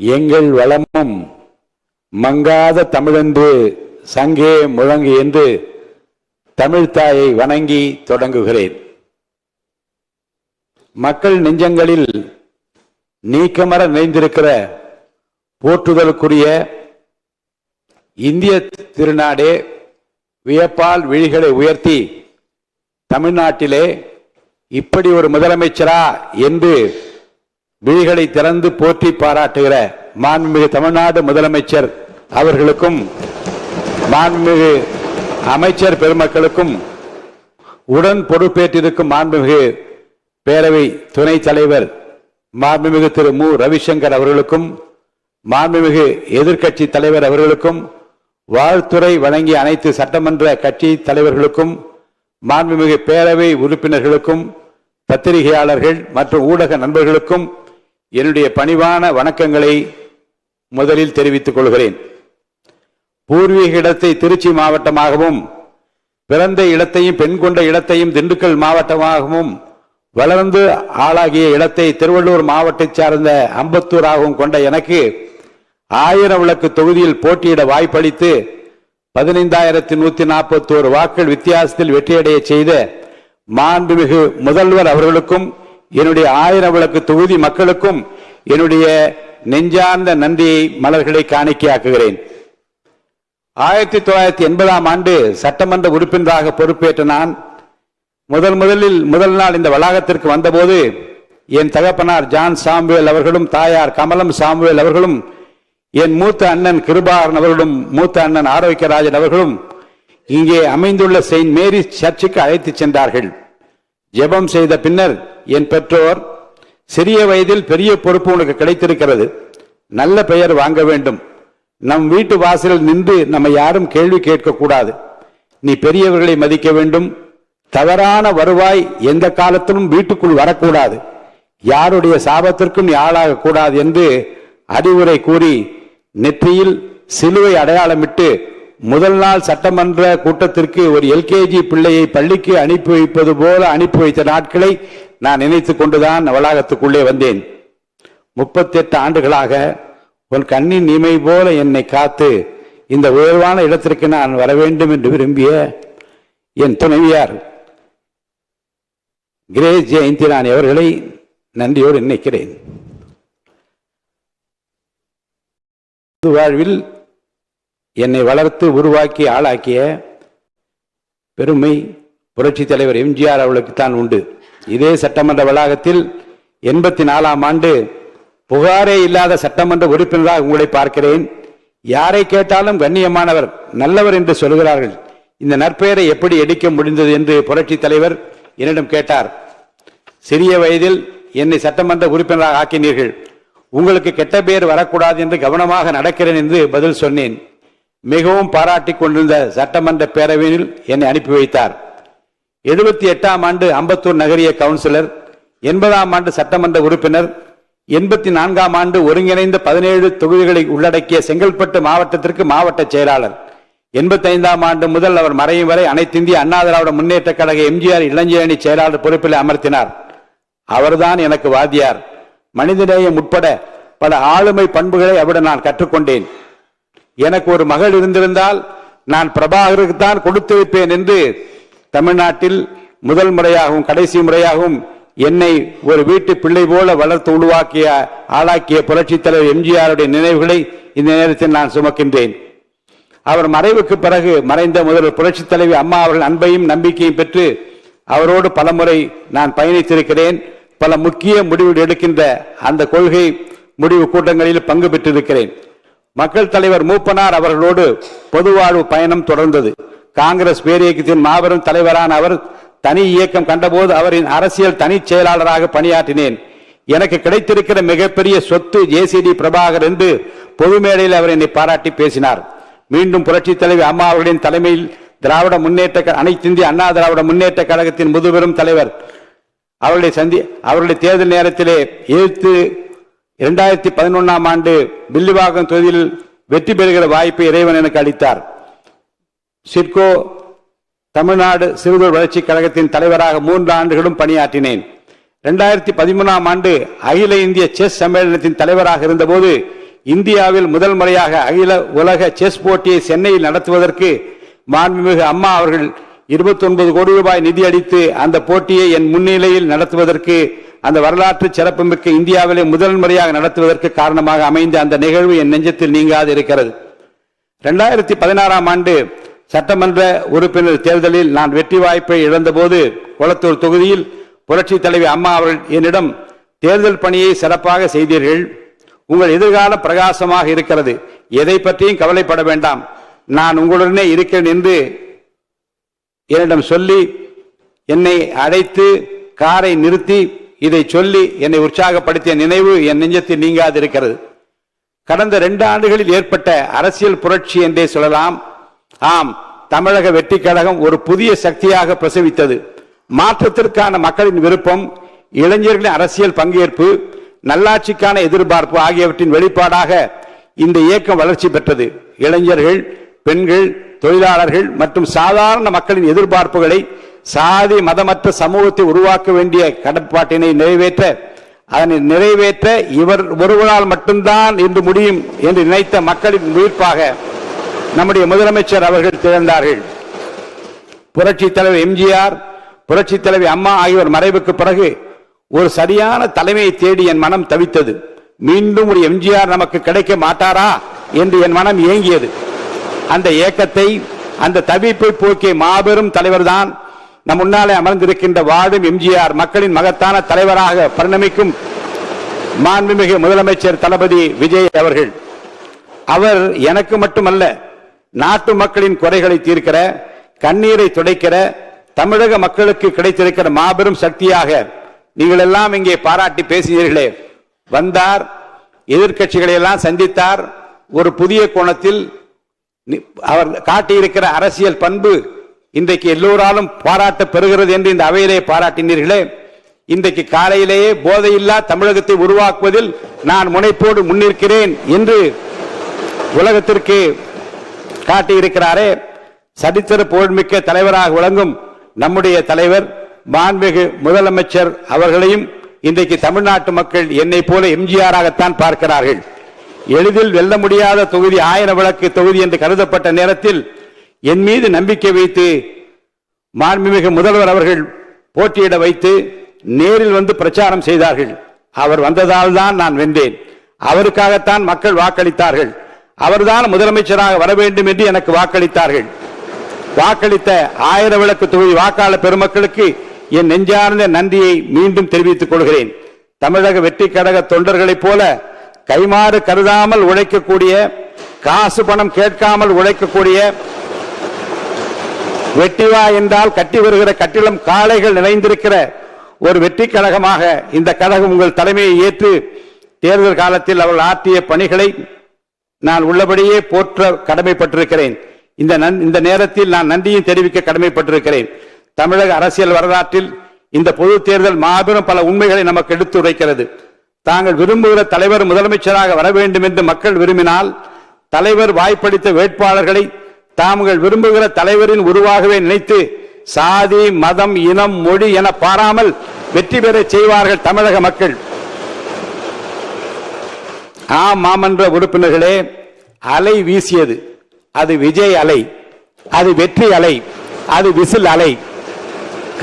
எங்கள் வளமும் மங்காத தமிழென்று சங்கே முழங்கு என்று தமிழ்த்தாயை வணங்கி தொடங்குகிறேன். மக்கள் நெஞ்சங்களில் நீக்கமர நிறைந்திருக்கிற போற்றுதலுக்குரிய இந்திய திருநாடே வியப்பால் விழிகளை உயர்த்தி தமிழ்நாட்டிலே இப்படி ஒரு முதலமைச்சரா என்று விழிகளை திறந்து போற்றி பாராட்டுகிற மாண்புமிகு தமிழ்நாடு முதலமைச்சர் அவர்களுக்கும் மாண்புமிகு அமைச்சர் பெருமக்களுக்கும் உடன் பொறுப்பேற்றிருக்கும் மாண்புமிகு பேரவை துணைத் தலைவர் மாண்புமிகு திரு மு ரவிசங்கர் அவர்களுக்கும் மாண்புமிகு எதிர்க்கட்சி தலைவர் அவர்களுக்கும் வாழ்த்துறை வழங்கிய அனைத்து சட்டமன்ற கட்சி தலைவர்களுக்கும் மாண்புமிகு பேரவை உறுப்பினர்களுக்கும் பத்திரிகையாளர்கள் மற்றும் ஊடக நண்பர்களுக்கும் என்னுடைய பணிவான வணக்கங்களை முதலில் தெரிவித்துக் கொள்கிறேன். பூர்வீக இடத்தை திருச்சி மாவட்டமாகவும் பிறந்த இடத்தையும் பெண் கொண்ட இடத்தையும் திண்டுக்கல் மாவட்டமாகவும் வளர்ந்து ஆளாகிய இடத்தை திருவள்ளூர் மாவட்டத்தை சார்ந்த அம்பத்தூராகவும் கொண்ட எனக்கு 1000 விளக்கு தொகுதியில் போட்டியிட வாய்ப்பளித்து 15,141 வாக்குகள் வித்தியாசத்தில் வெற்றியடைய செய்த மாண்புமிகு முதல்வர் அவர்களுக்கும் என்னுடைய 1000 விளக்கு தொகுதி மக்களுக்கும் என்னுடைய நெஞ்சார்ந்த நன்றியை மலர்களை காணிக்கையாக்குகிறேன். 1980ஆம் ஆண்டு சட்டமன்ற உறுப்பினராக பொறுப்பேற்ற நான் முதல் நாள் இந்த வளாகத்திற்கு வந்தபோது என் தகப்பனார் ஜான் சாமுவேல் அவர்களும் தாயார் கமலம் சாமுவேல் அவர்களும் என் மூத்த அண்ணன் கிருபாகரன் அவர்களும் மூத்த அண்ணன் ஆரோக்கியராஜன் அவர்களும் இங்கே அமைந்துள்ள செயின்ட் மேரிஸ் சர்ச்சுக்கு அழைத்து சென்றார்கள். ஜெபம் செய்த பின்னர் என் பெற்றோர், சிறிய வயதில் பெரிய பொறுப்பு உனக்கு கிடைத்திருக்கிறது, நல்ல பெயர் வாங்க வேண்டும், நம் வீட்டு வாசலில் நின்று நம்ம யாரும் கேள்வி கேட்க கூடாது, நீ பெரியவர்களை மதிக்க வேண்டும், தவறான வருவாய் எந்த காலத்திலும் வீட்டுக்குள் வரக்கூடாது, யாருடைய சாபத்திற்கும் நீ ஆளாக கூடாது என்று அறிவுரை கூறி நெற்றியில் சிலுவை அடையாளமிட்டு முதல் நாள் சட்டமன்ற கூட்டத்திற்கு ஒரு எல்கேஜி பிள்ளையை பள்ளிக்கு அனுப்பி வைப்பது போல அனுப்பி வைத்த நாட்களை நான் நினைத்துக் கொண்டுதான் வளாகத்துக்குள்ளே வந்தேன். 38 ஆண்டுகளாக உன் கண்ணின் இமை போல என்னை காத்து இந்த உயர்வான இடத்திற்கு நான் வர வேண்டும் என்று விரும்பிய என் துணைவியார் கிரேஸ் ஜெயந்திராணி அவர்களை நன்றியோடு நினைக்கிறேன். வாழ்வில் என்னை வளர்த்து உருவாக்கி ஆளாக்கிய பெருமை புரட்சி தலைவர் எம்ஜிஆர் அவர்களுக்குத்தான் உண்டு. இதே சட்டமன்ற வளாகத்தில் 84ஆம் ஆண்டு புகாரே இல்லாத சட்டமன்ற உறுப்பினராக உங்களை பார்க்கிறேன். யாரை கேட்டாலும் கண்ணியமானவர், நல்லவர் என்று சொல்கிறார்கள். இந்த நற்பெயரை எப்படி எடுக்க முடிந்தது என்று புரட்சி தலைவர் என்னிடம் கேட்டார். சிறிய வயதில் என்னை சட்டமன்ற உறுப்பினராக ஆக்கினீர்கள், உங்களுக்கு கெட்ட பெயர் வரக்கூடாது என்று கவனமாக நடக்கிறேன் என்று பதில் சொன்னேன். மிகவும் பாராட்டி கொண்டிருந்த சட்டமன்ற பேரவையில் என்னை அனுப்பி வைத்தார். 78ஆம் ஆண்டு அம்பத்தூர் நகரிய கவுன்சிலர், 80ஆம் ஆண்டு சட்டமன்ற உறுப்பினர், 84ஆம் ஆண்டு ஒருங்கிணைந்த 17 தொகுதிகளை உள்ளடக்கிய செங்கல்பட்டு மாவட்டத்திற்கு மாவட்ட செயலாளர், 85ஆம் ஆண்டு முதல் அவர் மறையும் வரை அனைத்திந்திய அண்ணா திராவிட முன்னேற்ற கழக எம்ஜிஆர் இளைஞரணி செயலாளர் பொறுப்பில் அமர்த்தினார். அவர்தான் எனக்கு வாத்தியார். மனிதநேயம் உட்பட பல ஆளுமை பண்புகளை அவரிடம் நான் கற்றுக்கொண்டேன். எனக்கு ஒரு மகள் இருந்திருந்தால் நான் பிரபாகருக்கு தான் கொடுத்து வைப்பேன் என்று தமிழ்நாட்டில் முதல் முறையாகவும் கடைசி முறையாகவும் என்னை ஒரு வீட்டு பிள்ளை போல வளர்த்து உருவாக்கிய ஆளாக்கிய புரட்சி தலைவர் எம்ஜிஆருடைய நினைவுகளை இந்த நேரத்தில் நான் சுமக்கின்றேன். அவர் மறைவுக்கு பிறகு மறைந்த முதல்வர் புரட்சி தலைவி அம்மா அவர்கள் அன்பையும் நம்பிக்கையும் பெற்று அவரோடு பலமுறை நான் பயணித்திருக்கிறேன். பல முக்கிய முடிவுகள் எடுக்கின்ற அந்த கொள்கை முடிவு கூட்டங்களில் பங்கு பெற்றிருக்கிறேன். மக்கள் தலைவர் மூப்பனார் அவர்களோடு பொதுவாழ்வு பயணம் தொடர்ந்தது. காங்கிரஸ் பேரியக்கத்தின் மாபெரும் தலைவரான அவர் தனி இயக்கம் கண்டபோது அவரின் அரசியல் தனி செயலாளராக பணியாற்றினேன். எனக்கு கிடைத்திருக்கிற மிகப்பெரிய சொத்து ஜேசிடி பிரபாகர் என்று பொது மேடையில் அவர் என்னை பாராட்டி பேசினார். மீண்டும் புரட்சி தலைவி அம்மா அவர்களின் தலைமையில் திராவிட முன்னேற்ற அனைத்திந்திய அண்ணா திராவிட முன்னேற்ற கழகத்தின் முதுபெரும் தலைவர் அவருடைய தேர்தல் நேரத்திலே எதிர்த்து 2011ஆம் ஆண்டு வில்லிவாக்கம் தொகுதியில் வெற்றி பெறுகிற வாய்ப்பை இறைவன் எனக்கு அளித்தார். சிட்கோ தமிழ்நாடு சிறுதொழில் வளர்ச்சி கழகத்தின் தலைவராக 3 ஆண்டுகளும் பணியாற்றினேன். 2013ஆம் ஆண்டு அகில இந்திய செஸ் சம்மேளனத்தின் தலைவராக இருந்தபோது இந்தியாவில் முதல் முறையாக அகில உலக செஸ் போட்டியை சென்னையில் நடத்துவதற்கு மாண்புமிகு அம்மா அவர்கள் 29 கோடி ரூபாய் நிதி அளித்து அந்த போட்டியை என் முன்னிலையில் நடத்துவதற்கு, அந்த வரலாற்று சிறப்புமிக்க இந்தியாவிலே முதல் முறையாக நடத்துவதற்கு காரணமாக அமைந்த அந்த நிகழ்வு என் நெஞ்சத்தில் நீங்காது இருக்கிறது. 2016ஆம் ஆண்டு சட்டமன்ற உறுப்பினர் தேர்தலில் நான் வெற்றி வாய்ப்பை இழந்தபோது கொளத்தூர் தொகுதியில் புரட்சி தலைவி அம்மா அவர்கள் என்னிடம், தேர்தல் பணியை சிறப்பாக செய்தீர்கள், உங்கள் எதிர்காலம் பிரகாசமாக இருக்கிறது, எதை பற்றியும் கவலைப்பட வேண்டாம், நான் உங்களுடனே இருக்கிறேன் என்று என்னிடம் சொல்லி என்னை அழைத்து காரை நிறுத்தி இதை சொல்லி என்னை உற்சாகப்படுத்திய நினைவு என் நெஞ்சத்தில் நீங்காது இருக்கிறது. கடந்த 2 ஆண்டுகளில் ஏற்பட்ட அரசியல் புரட்சி என்றே சொல்லலாம். ஆம், தமிழக வெற்றி கழகம் ஒரு புதிய சக்தியாக பிரசவித்தது. மாற்றத்திற்கான மக்களின் விருப்பம், இளைஞர்களின் அரசியல் பங்கேற்பு, நல்லாட்சிக்கான எதிர்பார்ப்பு ஆகியவற்றின் வெளிப்பாடாக இந்த இயக்கம் வளர்ச்சி பெற்றது. இளைஞர்கள், பெண்கள், தொழிலாளர்கள் மற்றும் சாதாரண மக்களின் எதிர்பார்ப்புகளை, சாதி மதமற்ற சமூகத்தை உருவாக்க வேண்டிய கடப்பாட்டினை நிறைவேற்ற இவர் ஒருவரால் மட்டும்தான் என்று முடியும் என்று நினைத்த மக்களின் உயிர்ப்பாக நம்முடைய முதலமைச்சர் அவர்கள் திகழ்ந்தார்கள். புரட்சி தலைவர் எம்ஜிஆர், புரட்சி தலைவி அம்மா ஆகியோர் மறைவுக்கு பிறகு ஒரு சரியான தலைமையை தேடி என் மனம் தவித்தது. மீண்டும் ஒரு எம்ஜிஆர் நமக்கு கிடைக்க மாட்டாரா என்று என் மனம் ஏங்கியது. அந்த ஏக்கத்தை, அந்த தவிப்பை போக்கிய மாபெரும் தலைவர் தான் நம் முன்னாலே அமர்ந்திருக்கின்ற வாழும் எம்ஜிஆர், மக்களின் மகத்தான தலைவராக பரிணமிக்கும் மாண்புமிகு முதலமைச்சர் தளபதி விஜய் அவர்கள். அவர் எனக்கு மட்டுமல்ல, நாட்டு மக்களின் குறைகளை தீர்க்கிற, கண்ணீரை துடைக்கிற, தமிழக மக்களுக்கு கிடைத்திருக்கிற மாபெரும் சக்தியாக நீங்கள் எல்லாம் இங்கே பாராட்டி பேசினீர்களே. வந்தார், எதிர்க்கட்சிகளை எல்லாம் சந்தித்தார், ஒரு புதிய கோணத்தில் அவர் காட்டியிருக்கிற அரசியல் பண்பு இன்றைக்கு எல்லோராலும் பாராட்ட பெறுகிறது என்று இந்த அவையிலே பாராட்டினீர்களே. இன்றைக்கு காலையிலேயே போதையில்லா தமிழகத்தை உருவாக்குவதில் நான் முனைப்போடு முன்னிற்கிறேன் என்று உலகத்திற்கு காட்டியிருக்கிறாரே. சரித்திர புகழ்மிக்க தலைவராக விளங்கும் நம்முடைய தலைவர் மாண்புமிகு முதலமைச்சர் அவர்களையும் இன்றைக்கு தமிழ்நாட்டு மக்கள் என்னை போல எம்ஜிஆராகத்தான் பார்க்கிறார்கள். எளிதில் வெல்ல முடியாத தொகுதி 1000 விளக்கு தொகுதி என்று கருதப்பட்ட நேரத்தில் என் மீது நம்பிக்கை வைத்து மாண்புமிகு முதல்வர் அவர்கள் போட்டியிட வைத்து நேரில் வந்து பிரச்சாரம் செய்தார்கள். அவர் வந்ததால் தான் நான் வென்றேன். அவருக்காகத்தான் மக்கள் வாக்களித்தார்கள். அவர்தான் முதலமைச்சராக வர வேண்டும் என்று எனக்கு வாக்களித்தார்கள். வாக்களித்த 1000 விளக்கு தொகுதி வாக்காளர் பெருமக்களுக்கு என் நெஞ்சார்ந்த நன்றியை மீண்டும் தெரிவித்துக் கொள்கிறேன். தமிழக வெற்றி கழக தொண்டர்களைப் போல கைமாறு கருதாமல் உழைக்கக்கூடிய, காசு பணம் கேட்காமல் உழைக்கக்கூடிய, வெட்டிவா என்றால் கட்டி வருகிற கட்டிடம் காளைகள் நிறைந்திருக்கிற ஒரு வெற்றி கழகமாக இந்த கழகம் உங்கள் தலைமையை ஏற்று தேர்தல் காலத்தில் அவர்கள் ஆற்றிய பணிகளை நான் உள்ளபடியே போற்ற கடமைப்பட்டிருக்கிறேன். இந்த நேரத்தில் நான் நன்றியும் தெரிவிக்க கடமைப்பட்டிருக்கிறேன். தமிழக அரசியல் வரலாற்றில் இந்த பொது தேர்தல் மாபெரும் பல உண்மைகளை நமக்கு எடுத்துரைக்கிறது. தாங்கள் விரும்புகிற தலைவர் முதலமைச்சராக வர வேண்டும் என்று மக்கள் விரும்பினால், தலைவர் வாய்ப்பளித்த வேட்பாளர்களை தாங்கள் விரும்புகிற தலைவரின் உருவாகவே நினைத்து சாதி, மதம், இனம், மொழி என பாராமல் வெற்றி பெற செய்வார்கள் தமிழக மக்கள். ஆம், மாமன்ற உறுப்பினர்களே, அலை வீசியது. அது விஜய் அலை, அது வெற்றி அலை, அது விசில் அலை.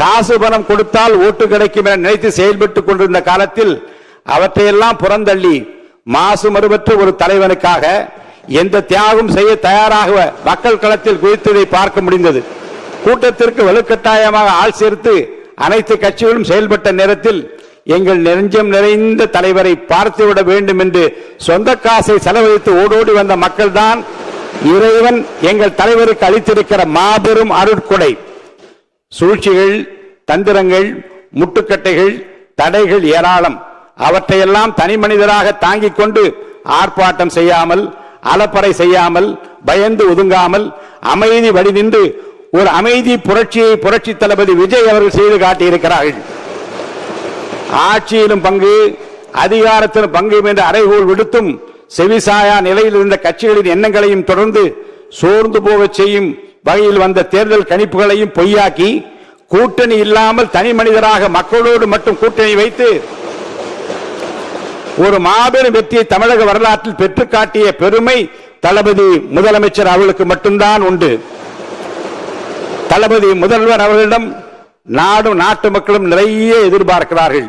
காசு பணம் கொடுத்தால் ஓட்டு கிடைக்கும் என நினைத்து செயல்பட்டுக் கொண்டிருந்த காலத்தில் அவற்றையெல்லாம் புறந்தள்ளி மாசு மறுபற்ற ஒரு தலைவனுக்காக எந்த தியாகம் செய்ய தயாராக மக்கள் களத்தில் குதித்ததை பார்க்க முடிந்தது. கூட்டத்திற்கு வலுக்கட்டாயமாக ஆள் சேர்த்து அனைத்து கட்சிகளும் செயல்பட்ட நேரத்தில் எங்கள் நெஞ்சம் நிறைந்த தலைவரை பார்த்துவிட வேண்டும் என்று சொந்த காசை செலவழித்து ஓடோடி வந்த மக்கள் தான் இறைவன் எங்கள் தலைவருக்கு அளித்திருக்கிற மாபெரும் அருட்கொடை. சூழ்ச்சிகள், தந்திரங்கள், முட்டுக்கட்டைகள், தடைகள் ஏராளம். அவற்றையெல்லாம் தனி மனிதராக தாங்கிக் கொண்டு ஆர்ப்பாட்டம் செய்யாமல், அலப்பறை செய்யாமல், பயந்து ஒதுங்காமல் அமைதி வழி நின்று ஒரு அமைதி புரட்சியை புரட்சி தளபதி விஜய் அவர்கள் செய்து காட்டியிருக்கிறார்கள். ஆட்சியிலும் பங்கு, அதிகாரத்திலும் பங்கு என்ற அறைகோல் விடுத்தும் செவிசாயா நிலையில் இருந்த கட்சிகளின் எண்ணங்களையும் தொடர்ந்து சோர்ந்து போக செய்யும் வகையில் வந்த தேர்தல் கணிப்புகளையும் பொய்யாக்கி, கூட்டணி இல்லாமல் தனி மனிதராக மக்களோடு மட்டும் கூட்டணி வைத்து ஒரு மாபெரும் வெற்றியை தமிழக வரலாற்றில் பெற்று காட்டிய பெருமை தளபதி முதலமைச்சர் அவர்களுக்கு மட்டும்தான் உண்டு. தளபதி முதல்வர் அவர்களிடம் நாடும் நாட்டு மக்களும் நிறைய எதிர்பார்க்கிறார்கள்.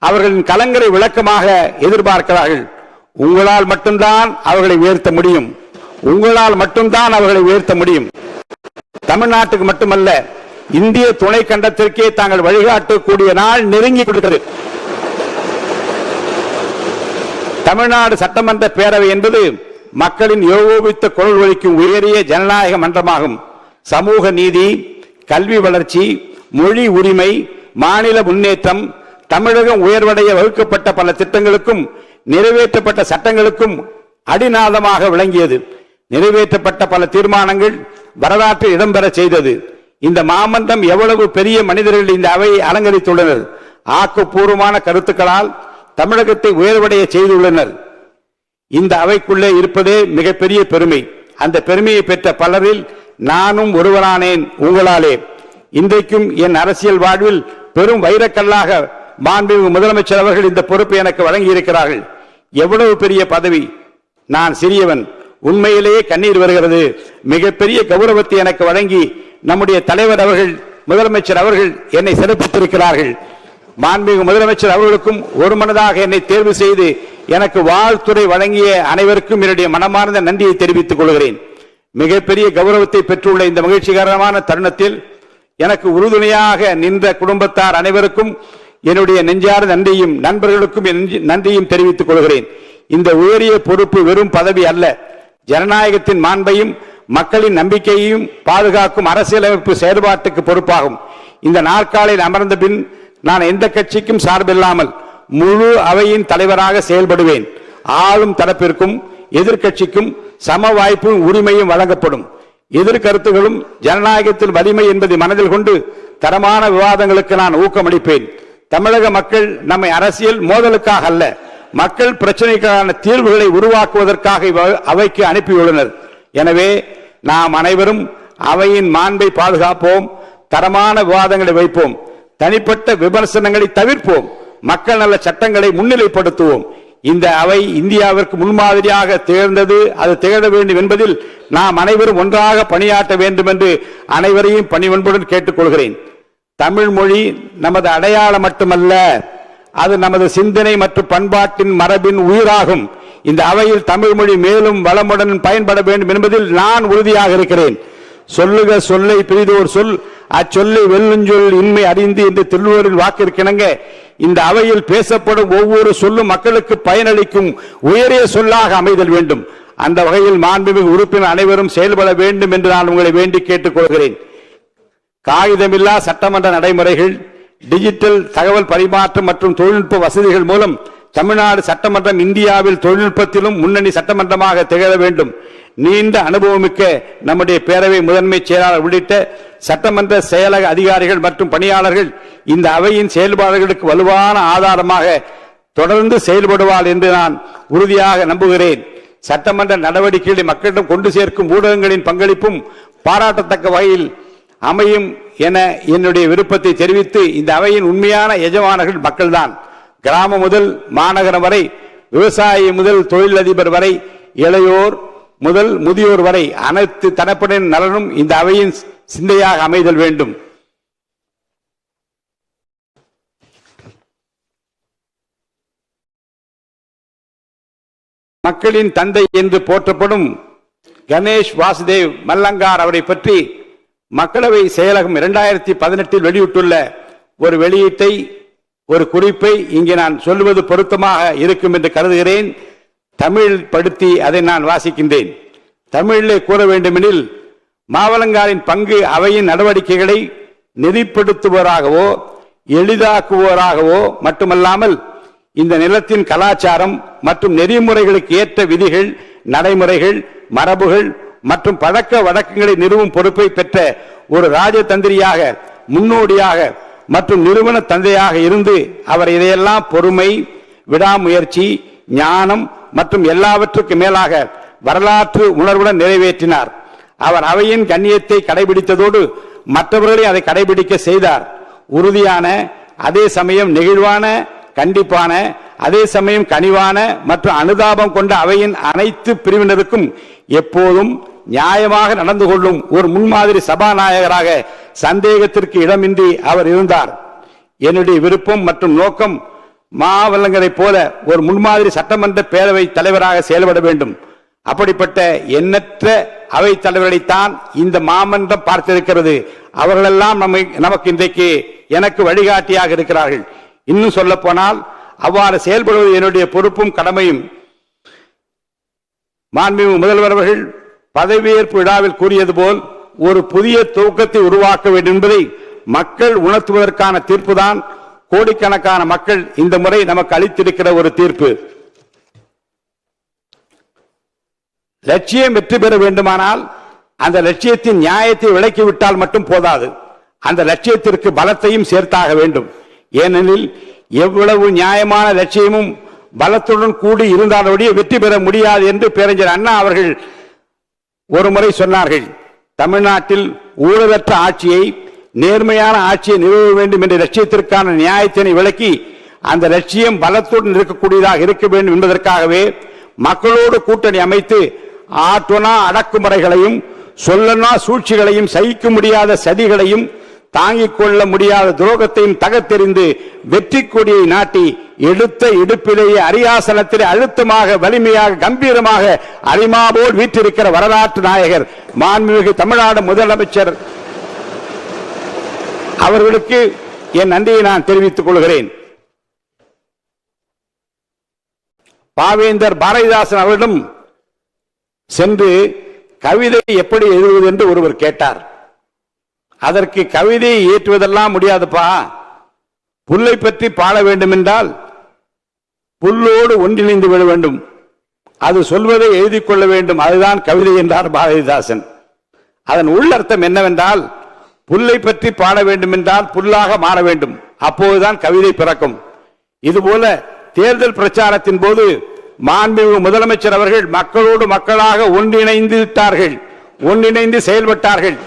அவர்களின் கலங்கரை விளக்கமாக எதிர்பார்க்கிறார்கள். உங்களால் மட்டும்தான் அவர்களை உயர்த்த முடியும். உங்களால் மட்டும்தான் அவர்களை உயர்த்த முடியும். தமிழ்நாட்டுக்கு மட்டுமல்ல, இந்திய துணை கண்டத்திற்கே தாங்கள் வழிகாட்டக்கூடிய நாள் நெருங்கி கொடுக்கிறது. தமிழ்நாடு சட்டமன்ற பேரவை என்பது மக்களின் ஏகோபித்த குரல் ஒலிக்கும் உயரிய ஜனநாயக மன்றமாகும். சமூக நீதி, கல்வி வளர்ச்சி, மொழி உரிமை, மாநில முன்னேற்றம், தமிழகம் உயர்வடைய வகுக்கப்பட்ட பல திட்டங்களுக்கும் நிறைவேற்றப்பட்ட சட்டங்களுக்கும் அடிநாதமாக விளங்கியது. நிறைவேற்றப்பட்ட பல தீர்மானங்கள் வரலாற்றில் இடம்பெற செய்தது. இந்த மாமன்றம் எவ்வளவு பெரிய மனிதர்கள் இந்த அவையை அலங்கரித்துள்ளனர். ஆக்கப்பூர்வமான கருத்துக்களால் தமிழகத்தை உயர்வடைய செய்துள்ளனர். இந்த அவைக்குள்ளே இருப்பதே மிகப்பெரிய பெருமை. அந்த பெருமையை பெற்ற பலரில் நானும் ஒருவரானேன் உங்களாலே. இன்றைக்கும் என் அரசியல் வாழ்வில் பெரும் வைரக்கல்லாக மாண்புமிகு முதலமைச்சர் அவர்கள் இந்த பொறுப்பை எனக்கு வழங்கி இருக்கிறார்கள். எவ்வளவு பெரிய பதவி! நான் சிறியவன். உண்மையிலேயே கண்ணீர் வருகிறது. மிகப்பெரிய கௌரவத்தை எனக்கு வழங்கி நம்முடைய தலைவர் அவர்கள், முதலமைச்சர் அவர்கள் என்னை சிறப்பித்திருக்கிறார்கள். மாண்புமிகு முதலமைச்சர் அவர்களுக்கும் ஒரு மனதாக என்னை தேர்வு செய்து எனக்கு வாழ்த்துறை வழங்கிய அனைவருக்கும் என்னுடைய மனமார்ந்த நன்றியை தெரிவித்துக் கொள்கிறேன். மிகப்பெரிய கௌரவத்தை பெற்றுள்ள இந்த மகிழ்ச்சிகரமான தருணத்தில் எனக்கு உறுதுணையாக நின்ற குடும்பத்தார் அனைவருக்கும் என்னுடைய நெஞ்சார்ந்த நன்றியும், நண்பர்களுக்கும் நன்றியும் தெரிவித்துக் கொள்கிறேன். இந்த உயரிய பொறுப்பு வெறும் பதவி அல்ல, ஜனநாயகத்தின் மாண்பையும் மக்களின் நம்பிக்கையையும் பாதுகாக்கும் அரசியலமைப்பு செயல்பாட்டுக்கு பொறுப்பாகும். இந்த நாற்காலில் அமர்ந்த பின் நான் எந்த கட்சிக்கும் சார்பில்லாமல் முழு அவையின் தலைவராக செயல்படுவேன். ஆளும் தரப்பிற்கும் எதிர்கட்சிக்கும் சம வாய்ப்பும் உரிமையும் வழங்கப்படும். எதிர்கருத்துகளும் ஜனநாயகத்தின் வலிமை என்பதை மனதில் கொண்டு தரமான விவாதங்களுக்கு நான் ஊக்கமளிப்பேன். தமிழக மக்கள் நம்மை அரசியல் மோதலுக்காக அல்ல, மக்கள் பிரச்சனைக்கான தீர்வுகளை உருவாக்குவதற்காக அவைக்கு அனுப்பியுள்ளனர். எனவே நாம் அனைவரும் அவையின் மாண்பை பாதுகாப்போம், தரமான விவாதங்களை வைப்போம், தனிப்பட்ட விமர்சனங்களை தவிர்ப்போம், மக்கள் நல சட்டங்களை முன்னிலைப்படுத்துவோம். இந்த அவை இந்தியாவிற்கு முன்மாதிரியாக திகழ்ந்தது, அது திகழ வேண்டும் என்பதில் நாம் அனைவரும் ஒன்றாக பணியாற்ற வேண்டும் என்று அனைவரையும் பணிவன்புடன் கேட்டுக்கொள்கிறேன். தமிழ் மொழி நமது அடையாளம் மட்டுமல்ல, அது நமது சிந்தனை மற்றும் பண்பாட்டின் மரபின் உயிராகும். இந்த அவையில் தமிழ் மொழி மேலும் வளமுடன் பயன்பட வேண்டும் என்பதில் நான் உறுதியாக இருக்கிறேன். சொல்லுக சொல்லை பிரிதோர் சொல், அச்சொல்லை வெல்லுஞ்சொல் இன்மை அறிந்து என்று திருவள்ளுவரின் வாக்கிற்கிணங்க இந்த அவையில் பேசப்படும் ஒவ்வொரு சொல்லும் மக்களுக்கு பயனளிக்கும் உயரிய சொல்லாக அமைதல் வேண்டும். அந்த வகையில் மாண்புமிகு உறுப்பினர் அனைவரும் செயல்பட வேண்டும் என்று நான் உங்களை வேண்டி கேட்டுக் கொள்கிறேன். காகிதமில்லா சட்டமன்ற நடைமுறைகள், டிஜிட்டல் தகவல் பரிமாற்றம் மற்றும் தொழில்நுட்ப வசதிகள் மூலம் தமிழ்நாடு சட்டமன்றம் இந்தியாவில் தொழில்நுட்பத்திலும் முன்னணி சட்டமன்றமாக திகழ வேண்டும். நீண்ட அனுபவமிக்க நம்முடைய பேரவை முதன்மை செயலாளர் உள்ளிட்ட சட்டமன்ற செயலக அதிகாரிகள் மற்றும் பணியாளர்கள் இந்த அவையின் செயல்பாடுகளுக்கு வலுவான ஆதாரமாக தொடர்ந்து செயல்படுவார் என்று நான் உறுதியாக நம்புகிறேன். சட்டமன்ற நடவடிக்கைகளை மக்களிடம் கொண்டு சேர்க்கும் ஊடகங்களின் பங்களிப்பும் பாராட்டத்தக்க வகையில் அமையும் என என்னுடைய விருப்பத்தை தெரிவித்து, இந்த அவையின் உண்மையான எஜமானர்கள் மக்கள்தான். கிராமம் முதல் மாநகரம் வரை, விவசாயி முதல் தொழிலதிபர் வரை, இளையோர் முதல் முதியோர் வரை அனைத்து தரப்பினரின் நலனும் இந்த அவையின் சிந்தையாக அமைதல் வேண்டும். மக்களின் தந்தை என்று போற்றப்படும் கணேஷ் வாசுதேவ் மல்லங்கார் அவரை பற்றி மக்களவை செயலகம் 2018 வெளியிட்டுள்ள ஒரு வெளியீட்டை, ஒரு குறிப்பை இங்கே நான் சொல்வது பொருத்தமாக இருக்கும் என்று கருதுகிறேன். தமிழ் படுத்தி அதை நான் வாசிக்கின்றேன். தமிழிலே கூற வேண்டுமெனில், மாவலங்காரின் பங்கு அவையின் நடவடிக்கைகளை நெறிப்படுத்துவோராகவோ எளிதாக்குவோராகவோ மட்டுமல்லாமல் இந்த நிலத்தின் கலாச்சாரம் மற்றும் நெறிமுறைகளுக்கு ஏற்ற விதிகள், நடைமுறைகள், மரபுகள் மற்றும் பழக்க வழக்கங்களை நிறுவும் பொறுப்பை பெற்ற ஒரு ராஜதந்திரியாக, முன்னோடியாக மற்றும் நிறுவன தந்தையாக இருந்து அவர் இதையெல்லாம் பொறுமை, விடாமுயற்சி, ஞானம் மற்றும் எல்லாவற்றுக்கு மேலாக வரலாற்று உணர்வுடன் நிறைவேற்றினார். அவர் அவையின் கண்ணியத்தை கடைபிடித்ததோடு மற்றவர்களை அதை கடைபிடிக்க செய்தார். உறுதியான, அதே சமயம் நெகிழ்வான, கண்டிப்பான, அதே சமயம் கனிவான மற்றும் அனுதாபம் கொண்ட அவையின் அனைத்து பிரிவினருக்கும் எப்போதும் நியாயமாக நடந்து கொள்ளும் ஒரு முன்மாதிரி சபாநாயகராக சந்தேகத்திற்கு இடமின்றி அவர் இருந்தார். என்னுடைய விருப்பம் மற்றும் நோக்கம் மாவல்லங்கரை போல ஒரு முன்மாதிரி சட்டமன்ற பேரவை தலைவராக செயல்பட வேண்டும். அப்படிப்பட்ட எண்ணற்ற அவை தலைவர்களைத்தான் இந்த மாமன்றம் பார்த்திருக்கிறது. அவர்களெல்லாம் நமக்கு இன்றைக்கு எனக்கு வழிகாட்டியாக இருக்கிறார்கள். இன்னும் சொல்ல போனால் அவ்வாறு செயல்படுவது என்னுடைய பொறுப்பும் கடமையும். மாண்புமிகு முதல்வர் அவர்கள் பதவியேற்பு விழாவில் கூறியது போல் ஒரு புதிய துவக்கத்தை உருவாக்க வேண்டும் என்பதை மக்கள் உணர்த்துவதற்கான தீர்ப்புதான் கோடிக்கணக்கான மக்கள் இந்த முறை நமக்கு அளித்திருக்கிற ஒரு தீர்ப்பு. லட்சியம் வெற்றி பெற வேண்டுமானால் அந்த லட்சியத்தின் நியாயத்தை விளக்கிவிட்டால் மட்டும் போதாது, அந்த லட்சியத்திற்கு பலத்தையும் சேர்த்தாக வேண்டும். ஏனெனில் எவ்வளவு நியாயமான லட்சியமும் பலத்துடன் கூடி இருந்தாலோடைய வெற்றி பெற முடியாது என்று பேரறிஞர் அண்ணா அவர்கள் ஒரு முறை சொன்னார்கள். தமிழ்நாட்டில் ஊழலற்ற ஆட்சியை, நேர்மையான ஆட்சியை நிறுவ வேண்டும் என்ற லட்சியத்திற்கான நியாயத்தினை விளக்கி அந்த லட்சியம் பலத்துடன் இருக்கக்கூடியதாக இருக்க வேண்டும் என்பதற்காகவே மக்களோடு கூட்டணி அமைத்து ஆற்றுனா அடக்குமுறைகளையும் சொல்லனா சூழ்ச்சிகளையும் சகிக்க முடியாத சதிகளையும் தாங்கிக் கொள்ள முடியாத துரோகத்தையும் தகர்த்தெறிந்து வெற்றி கொடியை நாட்டி எடுத்த இடுப்பிலேயே அரியாசனத்திலே அழுத்தமாக வலிமையாக கம்பீரமாக அரிமா போல் வீற்றிருக்கிற வரலாற்று நாயகர் மாண்புமிகு தமிழ்நாடு முதலமைச்சர் அவர்களுக்கு என் நன்றியை நான் தெரிவித்துக் கொள்கிறேன். பாவேந்தர் பாரதிதாசன் அவரிடம் சென்று கவிதை எப்படி எழுதுவது என்று ஒருவர் கேட்டார். அதற்கு கவிதையை ஏற்றுவதெல்லாம் முடியாதுப்பா, புல்லை பற்றி பாட வேண்டும் என்றால் புல்லோடு ஒன்றிணைந்து விட வேண்டும், அது சொல்வதை எழுதி கொள்ள வேண்டும், அதுதான் கவிதை என்றார் பாரதிதாசன். அதன் உள்ளர்த்தம் என்னவென்றால் புல்லை பற்றி பாட வேண்டும் என்றால் புல்லாக மாற வேண்டும், அப்போதுதான் கவிதை பிறக்கும். இதுபோல தேர்தல் பிரச்சாரத்தின் போது மாண்புமிகு முதலமைச்சர் அவர்கள் மக்களோடு மக்களாக ஒன்றிணைந்து விட்டார்கள், ஒன்றிணைந்து செயல்பட்டார்கள்.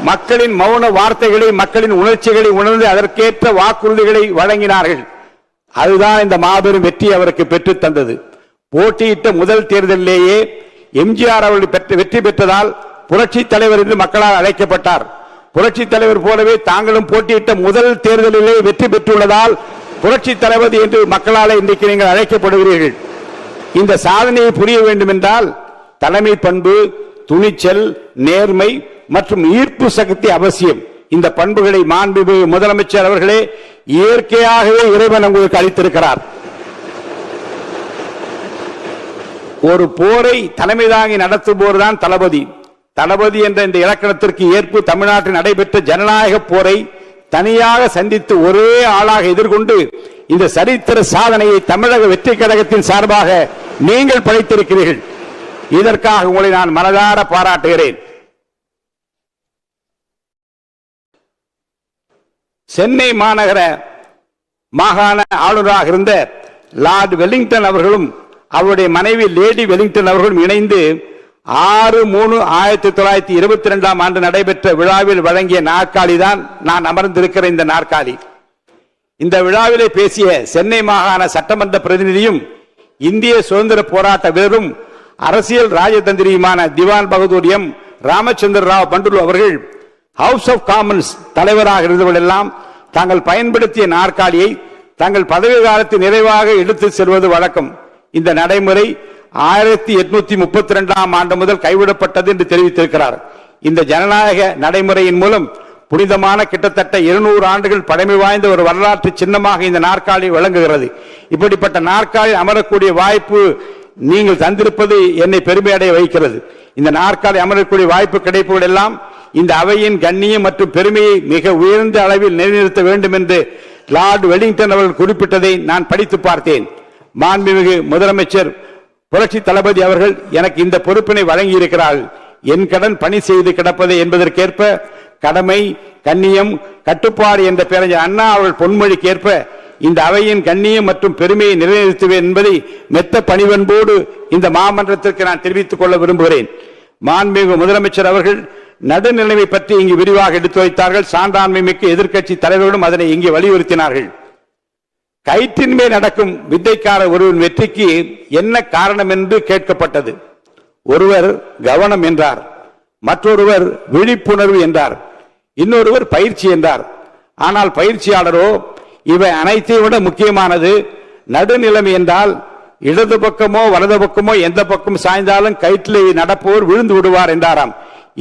மக்களின் மௌன வார்த்தைகளை, மக்களின் உணர்ச்சிகளை உணர்ந்து அதற்கேற்ற வாக்குறுதிகளை வழங்கினார்கள். அதுதான் இந்த மாபெரும் வெற்றி அவருக்கு பெற்றுத் தந்தது. போட்டியிட்ட முதல் தேர்தலிலேயே எம்ஜிஆர் அவர்கள் வெற்றி பெற்றதால் புரட்சி தலைவர் என்று மக்களால் அழைக்கப்பட்டார். புரட்சி தலைவர் போலவே தாங்களும் போட்டியிட்ட முதல் தேர்தலிலே வெற்றி பெற்றுள்ளதால் புரட்சி தளபதி என்று மக்களால் இன்றைக்கு நீங்கள் அழைக்கப்படுகிறீர்கள். இந்த சாதனையை புரிய வேண்டும் என்றால் தலைமை பண்பு, துணிச்சல், நேர்மை மற்றும் ஈர்ப்பு சக்தி அவசியம். இந்த பண்புகளை மாண்புமிகு முதலமைச்சர் அவர்களே இயற்கையாகவே இறைவன் உங்களுக்கு அளித்திருக்கிறார். ஒரு போரை தலைமை தாங்கி நடத்துபோர்தான் தளபதி. தளபதி என்ற இந்த இலக்கணத்திற்கு ஏற்பு தமிழ்நாட்டில் நடைபெற்ற ஜனநாயக போரை தனியாக சந்தித்து ஒரே ஆளாக எதிர்கொண்டு இந்த சரித்திர சாதனையை தமிழக வெற்றி கழகத்தின் சார்பாக நீங்கள் படைத்திருக்கிறீர்கள். இதற்காக உங்களை நான் மனதார பாராட்டுகிறேன். சென்னை மாநகர மாகாண ஆளுநராக இருந்த லார்ட் வெலிங்டன் அவர்களும் அவருடைய மனைவி லேடி வெலிங்டன் அவர்களும் இணைந்து 6/3/1922 நடைபெற்ற விழாவில் வழங்கிய நாற்காலி தான் நான் அமர்ந்திருக்கிற இந்த நாற்காலி. இந்த விழாவிலே பேசிய சென்னை மாகாண சட்டமன்ற பிரதிநிதியும் இந்திய சுதந்திர போராட்ட வீரரும் அரசியல் ராஜதந்திரியுமான திவான் பகதூர் எம் ராமச்சந்திர ராவ் பண்டுலு அவர்கள் ஹவுஸ் ஆஃப் காமன்ஸ் தலைவராக இருந்தவர்களெல்லாம் தாங்கள் பயன்படுத்திய நாற்காலியை தங்கள் பதவி காலத்தில் நிறைவாக எடுத்து செல்வது வழக்கம். இந்த நடைமுறை 1832 முதல் கைவிடப்பட்டது என்று தெரிவித்திருக்கிறார். இந்த ஜனநாயக நடைமுறையின் மூலம் புனிதமான கிட்டத்தட்ட 200 ஆண்டுகள் பழமை வாய்ந்த ஒரு வரலாற்று சின்னமாக இந்த நாற்காலி விளங்குகிறது. இப்படிப்பட்ட நாற்காலி அமரக்கூடிய வாய்ப்பு நீங்கள் தந்திருப்பது என்னை பெருமையடைய வைக்கிறது. இந்த நாற்காலி அமரக்கூடிய வாய்ப்பு கிடைப்பவர்கள் எல்லாம் இந்த அவையின் கண்ணியம் மற்றும் பெருமையை மிக உயர்ந்த அளவில் நிலைநிறுத்த வேண்டும் என்று லார்ட் வெலிங்டன் அவர்கள் குறிப்பிட்டதை நான் படித்து பார்த்தேன். மாண்புமிகு முதலமைச்சர் புரட்சி தளபதி அவர்கள் எனக்கு இந்த பொறுப்பினை வழங்கி இருக்கிறார்கள். என் கடன் பணி செய்து கிடப்பது என்பதற்கேற்ப கடமை, கண்ணியம், கட்டுப்பாடு என்ற பேரறிஞர் அண்ணா அவர்கள் பொன்மொழிக்கேற்ப இந்த அவையின் கண்ணியம் மற்றும் பெருமையை நிலைநிறுத்துவேன் என்பதை மெத்த பணிவன்போடு இந்த மாமன்றத்திற்கு நான் தெரிவித்துக் கொள்ள விரும்புகிறேன். மாண்புமிகு முதலமைச்சர் அவர்கள் நடுநிலைமை பற்றி இங்கு விரிவாக எடுத்து வைத்தார்கள். சான்றாண்மை மிக்க எதிர்க்கட்சி தலைவர்களும் அதனை இங்கே வலியுறுத்தினார்கள். கயிற்றின் மேல் நடக்கும் வித்தைக்கார ஒருவன் வெற்றிக்கு என்ன காரணம் என்று கேட்கப்பட்டது. ஒருவர் கவனம் என்றார், மற்றொருவர் விழிப்புணர்வு என்றார், இன்னொருவர் பயிற்சி என்றார். ஆனால் பயிற்சியாளரோ இவை அனைத்தையும் விட முக்கியமானது நடுநிலைமை என்றால் இடது பக்கமோ வலது பக்கமோ எந்த பக்கம் சாய்ந்தாலும் கயிற்றில் நடப்போர் விழுந்து விடுவார் என்றாராம்.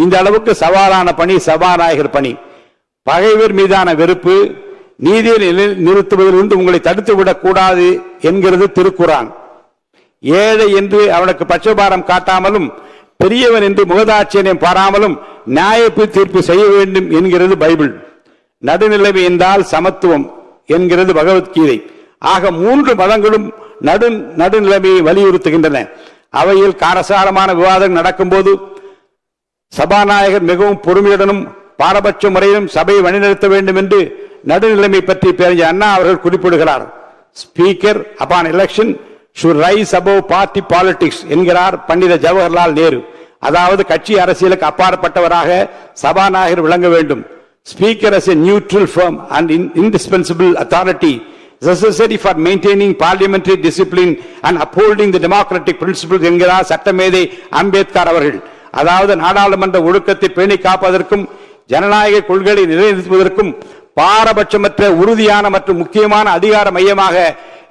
இந்த அளவுக்கு சவாலான பணி சபாநாயகர் பணி. பகைவர் மீதான வெறுப்பு நீதியை நிறுத்துவதிலிருந்து உங்களை தடுத்து விடக் கூடாது என்கிறது திருக்குரான். ஏழை என்று அவனுக்கு பட்சபாரம் காட்டாமலும் பெரியவன் என்று முகதாட்சியம் பாராமலும் நியாய தீர்ப்பு செய்ய வேண்டும் என்கிறது பைபிள். நடுநிலைமை என்றால் சமத்துவம் என்கிறது பகவத்கீதை. ஆக 3 மதங்களும் நடுநிலைமையை வலியுறுத்துகின்றன. அவையில் காரசாரமான விவாதம் நடக்கும் போது சபாநாயகர் மிகவும் பொறுமையுடனும் பாரபட்ச முறையிலும் சபையை வழிநடத்த வேண்டும் என்று நடுநிலைமை பற்றி பேரறிஞர் அண்ணா அவர்கள் குறிப்பிடுகிறார். Speaker upon election should rise above party politics என்கிறார் பண்டித ஜவஹர்லால் நேரு. அதாவது கட்சி அரசியலுக்கு அப்பாற்பட்டவராக சபாநாயகர் விளங்க வேண்டும். Speaker as a neutral firm and indispensable authority necessary for maintaining parliamentary discipline and upholding the democratic principles என்கிறார் சட்டமேதை அம்பேத்கர் அவர்கள். அதாவது நாடாளுமன்ற ஒழுக்கத்தை பேணி காப்பதற்கும் ஜனநாயக கொள்கைகளை நிலைநிறுத்துவதற்கும் பாரபட்சமற்ற உறுதியான மற்றும் முக்கியமான அதிகார மையமாக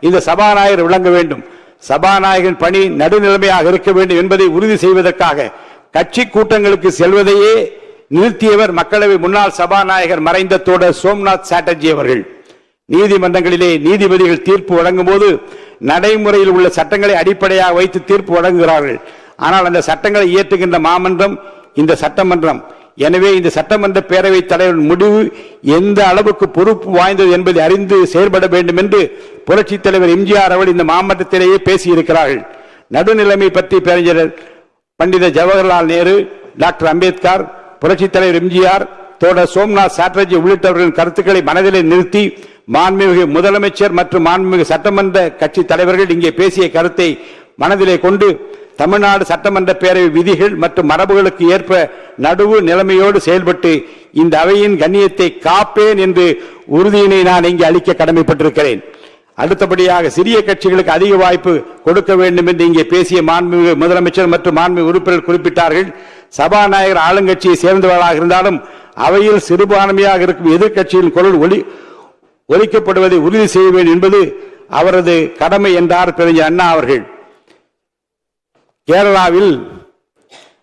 இந்த சபாநாயகர் விளங்க வேண்டும். சபாநாயகரின் பணி நடுநிலைமையாக இருக்க வேண்டும் என்பதை உறுதி செய்வதற்காக கட்சி கூட்டங்களுக்கு செல்வதையே நிறுத்தியவர் மக்களவை முன்னாள் சபாநாயகர் மறைந்த தோழர் சோம்நாத் சாட்டர்ஜி அவர்கள். நீதிமன்றங்களிலே நீதிபதிகள் தீர்ப்பு வழங்கும் போது நடைமுறையில் உள்ள சட்டங்களை அடிப்படையாக வைத்து தீர்ப்பு வழங்குகிறார்கள். ஆனால் அந்த சட்டங்களை இயற்றுகின்ற மாமன்றம் இந்த சட்டமன்றம். எனவே இந்த சட்டமன்ற பேரவைத் தலைவரின் முடிவு எந்த அளவுக்கு பொறுப்பு வாய்ந்தது என்பதை அறிந்து செயல்பட வேண்டும் என்று புரட்சி தலைவர் எம்ஜிஆர் அவர்கள் இந்த மாமன்றத்திலேயே பேசியிருக்கிறார்கள். நடுநிலைமை பற்றி பேரறிஞர் பண்டித ஜவஹர்லால் நேரு, டாக்டர் அம்பேத்கர், புரட்சி தலைவர் எம்ஜிஆர், தோழர் சோம்நாத் சாட்டர்ஜி உள்ளிட்டவர்களின் கருத்துக்களை மனதிலே நிறுத்தி மாண்புமிகு முதலமைச்சர் மற்றும் மாண்புமிகு சட்டமன்ற கட்சி தலைவர்கள் இங்கே பேசிய கருத்தை மனதிலே கொண்டு தமிழ்நாடு சட்டமன்ற பேரவை விதிகள் மற்றும் மரபுகளுக்கு ஏற்ப நடுவு நிலைமையோடு செயல்பட்டு இந்த அவையின் கண்ணியத்தை காப்பேன் என்று உறுதியினை நான் இங்கே அளிக்க கடமைப்பட்டிருக்கிறேன். அடுத்தபடியாக சிறிய கட்சிகளுக்கு அதிக வாய்ப்பு கொடுக்க வேண்டும் என்று இங்கே பேசிய மாண்புமிகு முதலமைச்சர் மற்றும் மாண்புமிகு உறுப்பினர்கள் குறிப்பிட்டார்கள். சபாநாயகர் ஆளுங்கட்சியை சேர்ந்தவர்களாக இருந்தாலும் அவையில் சிறுபான்மையாக இருக்கும் எதிர்கட்சியின் குரல் ஒலிக்கப்படுவதை உறுதி செய்ய வேண்டும் என்பது அவரது கடமை என்றார் பேரறிஞர் அண்ணா அவர்கள். கேரளாவில்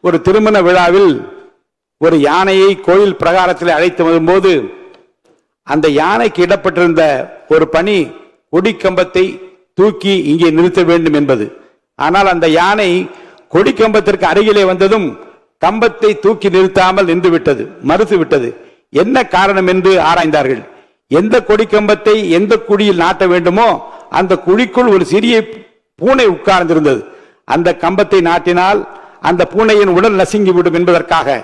ஒரு திருமண விழாவில் ஒரு யானையை கோயில் பிரகாரத்தில் அழைத்து வரும்போது அந்த யானைக்கு இடப்பட்டிருந்த ஒரு பணி கொடிக்கம்பத்தை தூக்கி இங்கே நிறுத்த வேண்டும் என்பது. ஆனால் அந்த யானை கொடிக்கம்பத்திற்கு அருகிலே வந்ததும் கம்பத்தை தூக்கி நிறுத்தாமல் நின்று விட்டது, மறுத்து விட்டது. என்ன காரணம் என்று ஆராய்ந்தார்கள். எந்த கொடிக்கம்பத்தை எந்த குழியில் நாட்ட வேண்டுமோ அந்த குழிக்குள் ஒரு சிறிய பூனை உட்கார்ந்திருந்தது. அந்த கம்பத்தை நாட்டினால் அந்த பூனையின் உடல் நசுங்கிவிடும் என்பதற்காக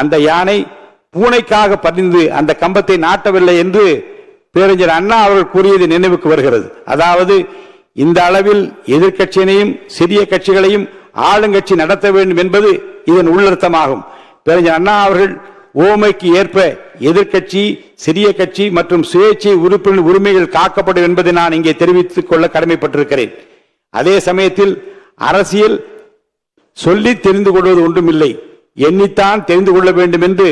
அந்த யானை பூனைக்காக பறிந்து அந்த கம்பத்தை நாட்டவில்லை என்று பேரறிஞர் அண்ணா அவர்கள் கூறியது நினைவுக்கு வருகிறது. அதாவது இந்த அளவில் எதிர்கட்சியினையும் சிறிய கட்சிகளையும் ஆளுங்கட்சி நடத்த வேண்டும் என்பது இதன் உள்ளர்த்தமாகும். பேரறிஞர் அண்ணா அவர்கள் ஓமைக்கு ஏற்ப எதிர்கட்சி, சிறிய கட்சி மற்றும் சுயேட்சை உறுப்பினர் உரிமைகள் காக்கப்படும் என்பதை நான் இங்கே தெரிவித்துக் கொள்ள கடமைப்பட்டிருக்கிறேன். அதே சமயத்தில் அரசியல் சொல்லி தெரிந்து கொள்வது ஒன்றுமில்லை, எண்ணித்தான் தெரிந்து கொள்ள வேண்டும் என்று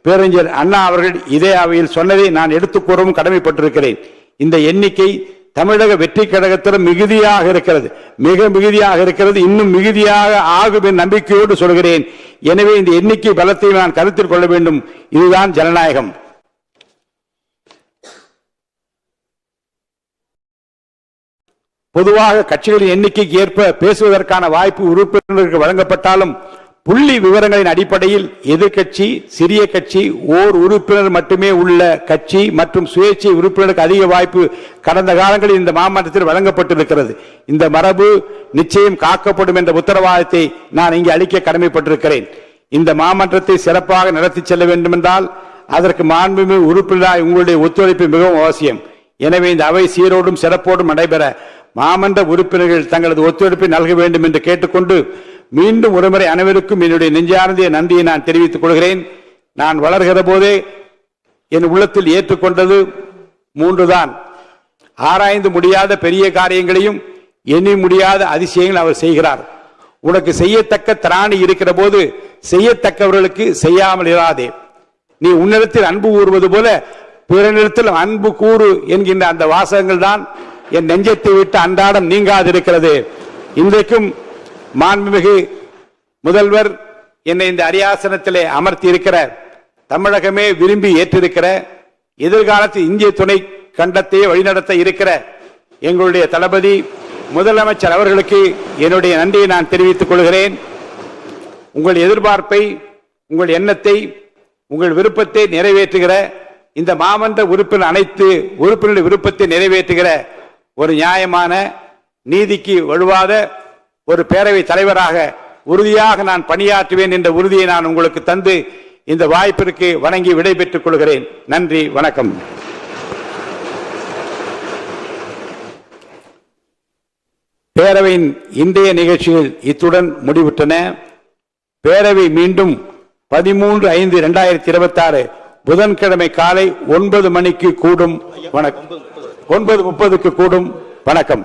பேரறிஞர் அண்ணா அவர்கள் இதே அவையில் சொன்னதை நான் எடுத்துக் கூறவும் கடமைப்பட்டிருக்கிறேன். இந்த எண்ணிக்கை தமிழக வெற்றி கழகத்திலும் மிகுதியாக இருக்கிறது, மிக மிகுதியாக இருக்கிறது, இன்னும் மிகுதியாக ஆகும் என் நம்பிக்கையோடு சொல்கிறேன். எனவே இந்த எண்ணிக்கை பலத்தை நான் கருத்தில் கொள்ள வேண்டும். இதுதான் ஜனநாயகம். பொதுவாக கட்சிகளின் எண்ணிக்கைக்கு ஏற்ப பேசுவதற்கான வாய்ப்பு உறுப்பினர்களுக்கு வழங்கப்பட்டாலும் புள்ளி விவரங்களின் அடிப்படையில் எதிர்கட்சி, சிறிய கட்சி, ஓர் உறுப்பினர் மட்டுமே உள்ள கட்சி மற்றும் சுயேட்சை உறுப்பினருக்கு அதிக வாய்ப்பு கடந்த காலங்களில் இந்த மாமன்றத்தில் வழங்கப்பட்டிருக்கிறது. இந்த மரபு நிச்சயம் காக்கப்படும் என்ற உத்தரவாதத்தை நான் இங்கே அளிக்க கடமைப்பட்டிருக்கிறேன். இந்த மாமன்றத்தை சிறப்பாக நடத்தி செல்ல வேண்டும் என்றால் அதற்கு மாண்புமிகு உறுப்பினராய் உங்களுடைய ஒத்துழைப்பு மிகவும் அவசியம். எனவே இந்த அவை சீரோடும் சிறப்போடும் நடைபெற மாமன்ற உறுப்பினர்கள் தங்களது ஒத்துழைப்பை நல்க வேண்டும் என்று கேட்டுக்கொண்டு மீண்டும் ஒருமுறை அனைவருக்கும் என்னுடைய நெஞ்சார்ந்த நன்றியை நான் தெரிவித்துக் கொள்கிறேன். நான் வளர்கிற போதே என் உள்ளத்தில் ஏற்றுக்கொண்டது 3 தான். ஆராய்ந்து முடியாத பெரிய காரியங்களையும் எண்ணி முடியாத அதிசயங்கள் அவர் செய்கிறார். உனக்கு செய்யத்தக்க திராணி இருக்கிற போது செய்யத்தக்கவர்களுக்கு செய்யாமல் இராதே. நீ உன்னிடத்தில் அன்பு கூறுவது போல பிறனிடத்தில் அன்பு கூறு என்கின்ற அந்த வாசகங்கள் தான் என் நெஞ்சத்தை விட்டு அன்றாடம் நீங்காதிருக்கிறது. இன்றைக்கும் மாண்புமிகு முதல்வர் என்னை இந்த அரியாசனத்திலே அமர்த்தி இருக்கிற, தமிழகமே விரும்பி ஏற்றிருக்கிற, எதிர்காலத்தில் இந்திய துணை கண்டத்தையே வழிநடத்த இருக்கிற எங்களுடைய தளபதி முதலமைச்சர் அவர்களுக்கு என்னுடைய நன்றியை நான் தெரிவித்துக் கொள்கிறேன். உங்கள் எதிர்பார்ப்பை, உங்கள் எண்ணத்தை, உங்கள் விருப்பத்தை நிறைவேற்றுகிற இந்த மாமன்ற உறுப்பினர் அனைத்து உறுப்பினருடைய விருப்பத்தை நிறைவேற்றுகிற ஒரு நியாயமான, நீதிக்கு வலுவாத ஒரு பேரவை தலைவராக உறுதியாக நான் பணியாற்றுவேன் என்ற உறுதியை நான் உங்களுக்கு தந்து இந்த வாய்ப்பிற்கு வணங்கி விடைபெற்றுக் கொள்கிறேன். நன்றி, வணக்கம். பேரவையின் இன்றைய நிகழ்ச்சிகள் இத்துடன் முடிவுற்றன. பேரவை மீண்டும் 13/5/2026 புதன்கிழமை காலை 9 மணிக்கு கூடும். 9:30 கூடும். வணக்கம்.